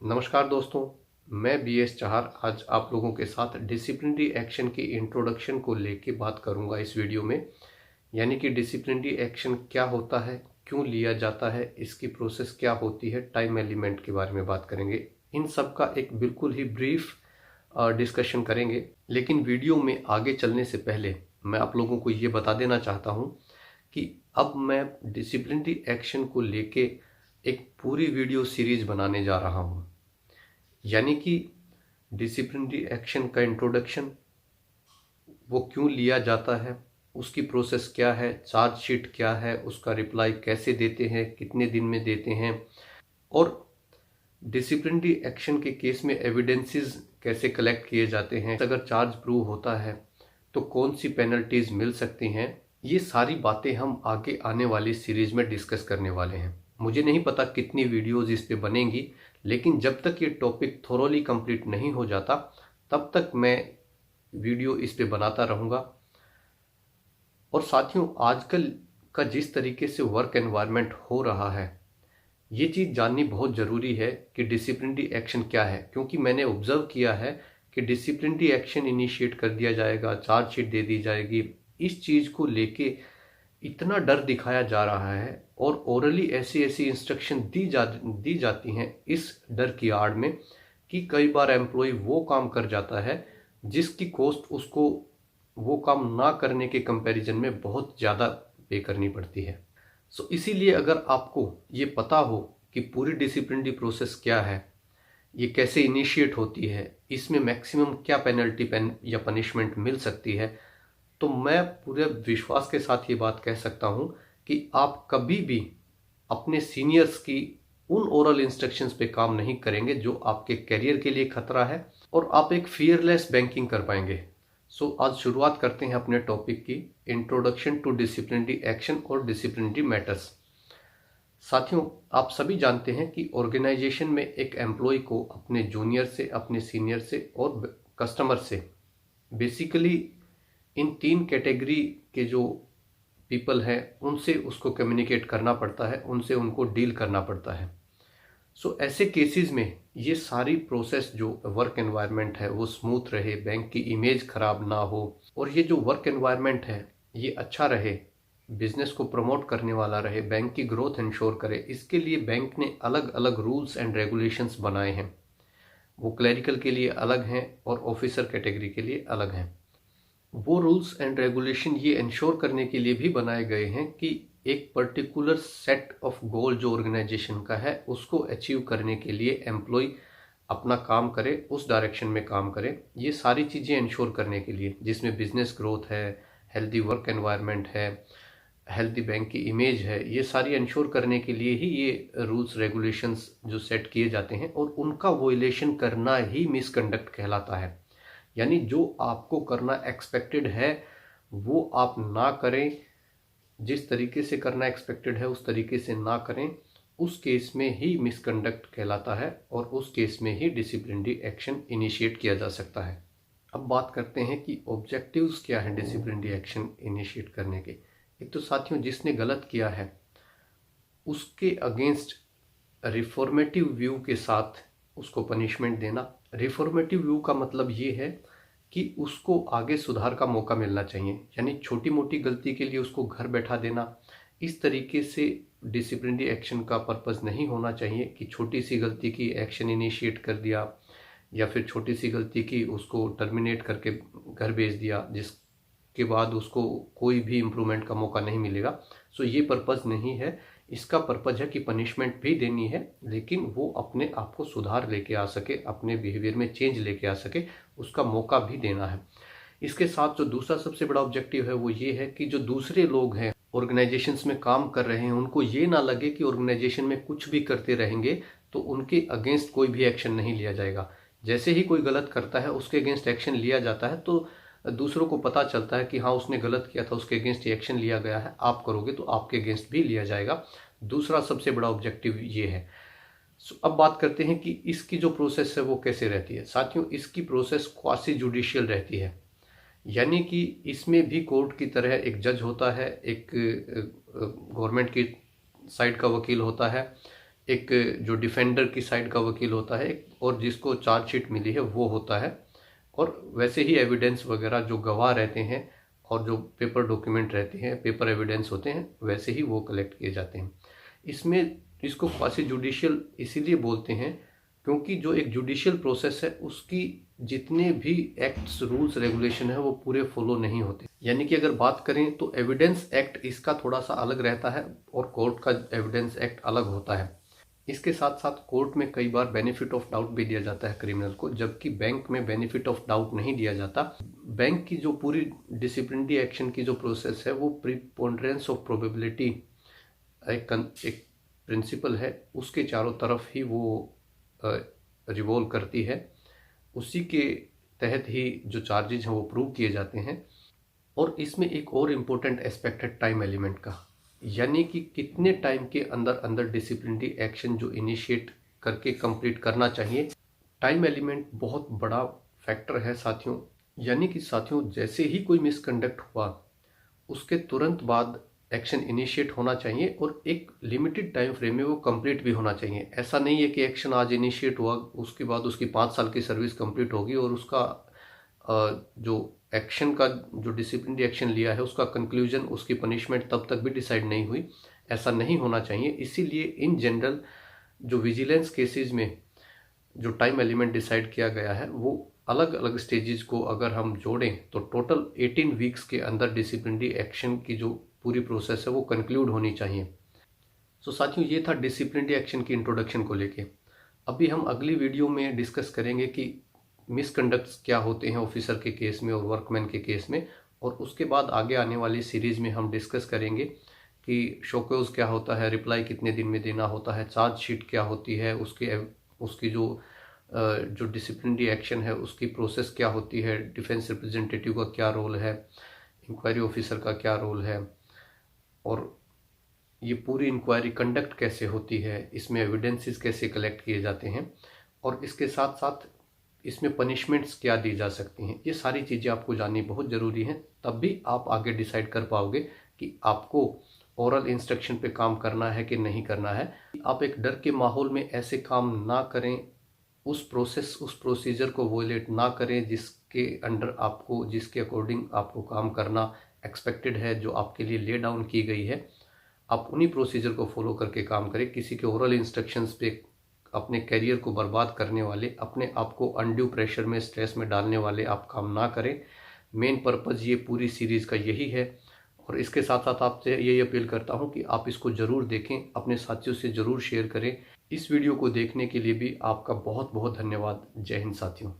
नमस्कार दोस्तों, मैं बीएस चाहर आज आप लोगों के साथ डिसिप्लिनरी एक्शन की इंट्रोडक्शन को लेके बात करूंगा इस वीडियो में। यानी कि डिसिप्लिनरी एक्शन क्या होता है, क्यों लिया जाता है, इसकी प्रोसेस क्या होती है, टाइम एलिमेंट के बारे में बात करेंगे। इन सब का एक बिल्कुल ही ब्रीफ डिस्कशन करेंगे। लेकिन वीडियो में आगे चलने से पहले मैं आप लोगों को ये बता देना चाहता हूँ कि अब मैं डिसिप्लिनरी एक्शन को लेके एक पूरी वीडियो सीरीज बनाने जा रहा हूँ। यानी कि डिसिप्लिनरी एक्शन का इंट्रोडक्शन, वो क्यों लिया जाता है, उसकी प्रोसेस क्या है, चार्जशीट क्या है, उसका रिप्लाई कैसे देते हैं, कितने दिन में देते हैं, और डिसिप्लिनरी एक्शन के केस में एविडेंसेस कैसे कलेक्ट किए जाते हैं, अगर चार्ज प्रूव होता है तो कौन सी पेनल्टीज मिल सकती हैं। ये सारी बातें हम आगे आने वाली सीरीज में डिस्कस करने वाले हैं। मुझे नहीं पता कितनी वीडियोस इस पे बनेंगी, लेकिन जब तक ये टॉपिक थोरोली कंप्लीट नहीं हो जाता तब तक मैं वीडियो इस पे बनाता रहूँगा। और साथियों, आजकल का जिस तरीके से वर्क एनवायरनमेंट हो रहा है, ये चीज़ जाननी बहुत ज़रूरी है कि डिसिप्लिनरी एक्शन क्या है। क्योंकि मैंने ऑब्जर्व किया है कि डिसिप्लिनरी एक्शन इनिशिएट कर दिया जाएगा, चार्जशीट दे दी जाएगी, इस चीज़ को लेके इतना डर दिखाया जा रहा है और ओरली ऐसी ऐसी इंस्ट्रक्शन दी जाती हैं इस डर की आड़ में कि कई बार एम्प्लॉय वो काम कर जाता है जिसकी कॉस्ट उसको वो काम ना करने के कंपैरिजन में बहुत ज़्यादा पे करनी पड़ती है। सो इसीलिए अगर आपको ये पता हो कि पूरी डिसिप्लिनरी प्रोसेस क्या है, ये कैसे इनिशिएट होती है, इसमें मैक्सिमम क्या पेनल्टी या पनिशमेंट मिल सकती है, तो मैं पूरे विश्वास के साथ ये बात कह सकता हूँ कि आप कभी भी अपने सीनियर्स की उन ओरल इंस्ट्रक्शंस पे काम नहीं करेंगे जो आपके करियर के लिए खतरा है, और आप एक फियरलेस बैंकिंग कर पाएंगे। सो आज शुरुआत करते हैं अपने टॉपिक की, इंट्रोडक्शन टू डिसिप्लिनरी एक्शन और डिसिप्लिनरी मैटर्स। साथियों, आप सभी जानते हैं कि ऑर्गेनाइजेशन में एक एम्प्लॉय को अपने जूनियर से, अपने सीनियर से और कस्टमर से, बेसिकली इन तीन कैटेगरी के जो पीपल हैं उनसे उसको कम्युनिकेट करना पड़ता है, उनसे उनको डील करना पड़ता है। सो ऐसे केसेस में ये सारी प्रोसेस, जो वर्क एनवायरनमेंट है वो स्मूथ रहे, बैंक की इमेज खराब ना हो, और ये जो वर्क एनवायरनमेंट है ये अच्छा रहे, बिजनेस को प्रमोट करने वाला रहे, बैंक की ग्रोथ इंश्योर करे, इसके लिए बैंक ने अलग अलग रूल्स एंड रेगुलेशंस बनाए हैं। वो क्लरिकल के लिए अलग हैं और ऑफिसर कैटेगरी के लिए अलग हैं। वो रूल्स एंड रेगुलेशन ये इंश्योर करने के लिए भी बनाए गए हैं कि एक पर्टिकुलर सेट ऑफ गोल जो ऑर्गेनाइजेशन का है उसको अचीव करने के लिए एम्प्लॉय अपना काम करे, उस डायरेक्शन में काम करे। ये सारी चीज़ें इंश्योर करने के लिए, जिसमें बिजनेस ग्रोथ है, हेल्दी वर्क एनवायरनमेंट है, हेल्दी बैंक की इमेज है, ये सारी इंश्योर करने के लिए ही ये रूल्स रेगुलेशंस जो सेट किए जाते हैं, और उनका वोलेशन करना ही मिसकंडक्ट कहलाता है। यानी जो आपको करना एक्सपेक्टेड है वो आप ना करें, जिस तरीके से करना एक्सपेक्टेड है उस तरीके से ना करें, उस केस में ही मिसकंडक्ट कहलाता है और उस केस में ही डिसिप्लिनरी एक्शन इनिशिएट किया जा सकता है। अब बात करते हैं कि ऑब्जेक्टिव्स क्या हैं डिसिप्लिनरी एक्शन इनिशिएट करने के। एक तो साथियों, जिसने गलत किया है उसके अगेंस्ट रिफॉर्मेटिव व्यू के साथ उसको पनिशमेंट देना। रिफॉर्मेटिव व्यू का मतलब ये है कि उसको आगे सुधार का मौका मिलना चाहिए, यानी छोटी मोटी गलती के लिए उसको घर बैठा देना, इस तरीके से डिसिप्लिनरी एक्शन का पर्पस नहीं होना चाहिए कि छोटी सी गलती की एक्शन इनिशिएट कर दिया या फिर छोटी सी गलती की उसको टर्मिनेट करके घर भेज दिया, जिसके बाद उसको कोई भी इम्प्रूवमेंट का मौका नहीं मिलेगा। सो ये पर्पस नहीं है। इसका पर्पज है कि पनिशमेंट भी देनी है, लेकिन वो अपने आप को सुधार लेके आ सके, अपने बिहेवियर में चेंज लेके आ सके, उसका मौका भी देना है। इसके साथ जो दूसरा सबसे बड़ा ऑब्जेक्टिव है वो ये है कि जो दूसरे लोग हैं ऑर्गेनाइजेशंस में काम कर रहे हैं, उनको ये ना लगे कि ऑर्गेनाइजेशन में कुछ भी करते रहेंगे तो उनके अगेंस्ट कोई भी एक्शन नहीं लिया जाएगा। जैसे ही कोई गलत करता है उसके अगेंस्ट एक्शन लिया जाता है तो दूसरों को पता चलता है कि हाँ, उसने गलत किया था, उसके अगेंस्ट एक्शन लिया गया है, आप करोगे तो आपके अगेंस्ट भी लिया जाएगा। दूसरा सबसे बड़ा ऑब्जेक्टिव ये है। अब बात करते हैं कि इसकी जो प्रोसेस है वो कैसे रहती है। साथियों, इसकी प्रोसेस क्वासी जुडिशियल रहती है, यानी कि इसमें भी कोर्ट की तरह एक जज होता है, एक गवर्नमेंट की साइड का वकील होता है एक जो डिफेंडर की साइड का वकील होता है और जिसको चार्जशीट मिली है वो होता है, और वैसे ही एविडेंस वगैरह जो गवाह रहते हैं और जो पेपर डॉक्यूमेंट रहते हैं, पेपर एविडेंस होते हैं, वैसे ही वो कलेक्ट किए जाते हैं। इसमें इसको क्वासी जुडिशियल इसीलिए बोलते हैं क्योंकि जो एक जुडिशियल प्रोसेस है उसकी जितने भी एक्ट्स, रूल्स, रेगुलेशन है वो पूरे फॉलो नहीं होते। यानी कि अगर बात करें तो एविडेंस एक्ट इसका थोड़ा सा अलग रहता है और कोर्ट का एविडेंस एक्ट अलग होता है। इसके साथ साथ कोर्ट में कई बार बेनिफिट ऑफ डाउट भी दिया जाता है क्रिमिनल को, जबकि बैंक में बेनिफिट ऑफ डाउट नहीं दिया जाता। बैंक की जो पूरी डिसिप्लिनरी एक्शन की जो प्रोसेस है वो प्रीपोंडरेंस ऑफ प्रोबेबिलिटी एक प्रिंसिपल है, उसके चारों तरफ ही वो रिवॉल्व करती है। उसी के तहत ही जो चार्जेज हैं वो प्रूव किए जाते हैं। और इसमें एक और इम्पोर्टेंट एस्पेक्ट है टाइम एलिमेंट का, यानी कि कितने टाइम के अंदर अंदर डिसिप्लिनरी एक्शन जो इनिशिएट करके कंप्लीट करना चाहिए। टाइम एलिमेंट बहुत बड़ा फैक्टर है साथियों। यानी कि साथियों, जैसे ही कोई मिसकंडक्ट हुआ उसके तुरंत बाद एक्शन इनिशिएट होना चाहिए और एक लिमिटेड टाइम फ्रेम में वो कंप्लीट भी होना चाहिए। ऐसा नहीं है कि एक्शन आज इनिशिएट हुआ उसके बाद उसकी 5 साल की सर्विस कंप्लीट होगी और उसका जो एक्शन का जो डिसिप्लिनरी एक्शन लिया है उसका कंक्लूजन, उसकी पनिशमेंट तब तक भी डिसाइड नहीं हुई। ऐसा नहीं होना चाहिए। इसीलिए इन जनरल जो विजिलेंस केसेस में जो टाइम एलिमेंट डिसाइड किया गया है वो अलग अलग स्टेजेस को अगर हम जोड़ें तो टोटल 18 वीक्स के अंदर डिसिप्लिनरी एक्शन की जो पूरी प्रोसेस है वो कंक्लूड होनी चाहिए। सो साथियों, ये था डिसिप्लिनरी एक्शन की इंट्रोडक्शन को लेके। अभी हम अगली वीडियो में डिस्कस करेंगे कि मिसकंडक्ट्स क्या होते हैं ऑफिसर के केस में और वर्कमैन के केस में, और उसके बाद आगे आने वाली सीरीज में हम डिस्कस करेंगे कि शोकॉज क्या होता है, रिप्लाई कितने दिन में देना होता है, चार्जशीट क्या होती है, उसकी जो डिसिप्लिनरी एक्शन है उसकी प्रोसेस क्या होती है, डिफेंस रिप्रेजेंटेटिव का क्या रोल है, इंक्वायरी ऑफिसर का क्या रोल है, और ये पूरी इंक्वायरी कंडक्ट कैसे होती है, इसमें एविडेंसेस कैसे कलेक्ट किए जाते हैं, और इसके साथ साथ इसमें पनिशमेंट्स क्या दी जा सकती हैं। ये सारी चीज़ें आपको जाननी बहुत ज़रूरी हैं, तब भी आप आगे डिसाइड कर पाओगे कि आपको ओरल इंस्ट्रक्शन पे काम करना है कि नहीं करना है। आप एक डर के माहौल में ऐसे काम ना करें, उस प्रोसीजर को वोलेट ना करें जिसके अंडर आपको, जिसके अकॉर्डिंग आपको काम करना एक्सपेक्टेड है, जो आपके लिए ले डाउन की गई है। आप उन्हीं प्रोसीजर को फॉलो करके काम करें। किसी के ओरल इंस्ट्रक्शंस पे अपने करियर को बर्बाद करने वाले, अपने आप को अनड्यू प्रेशर में, स्ट्रेस में डालने वाले आप काम ना करें। मेन पर्पज़ ये पूरी सीरीज़ का यही है। और इसके साथ साथ आपसे यही अपील करता हूँ कि आप इसको ज़रूर देखें, अपने साथियों से ज़रूर शेयर करें। इस वीडियो को देखने के लिए भी आपका बहुत बहुत धन्यवाद। जय हिंद साथियों।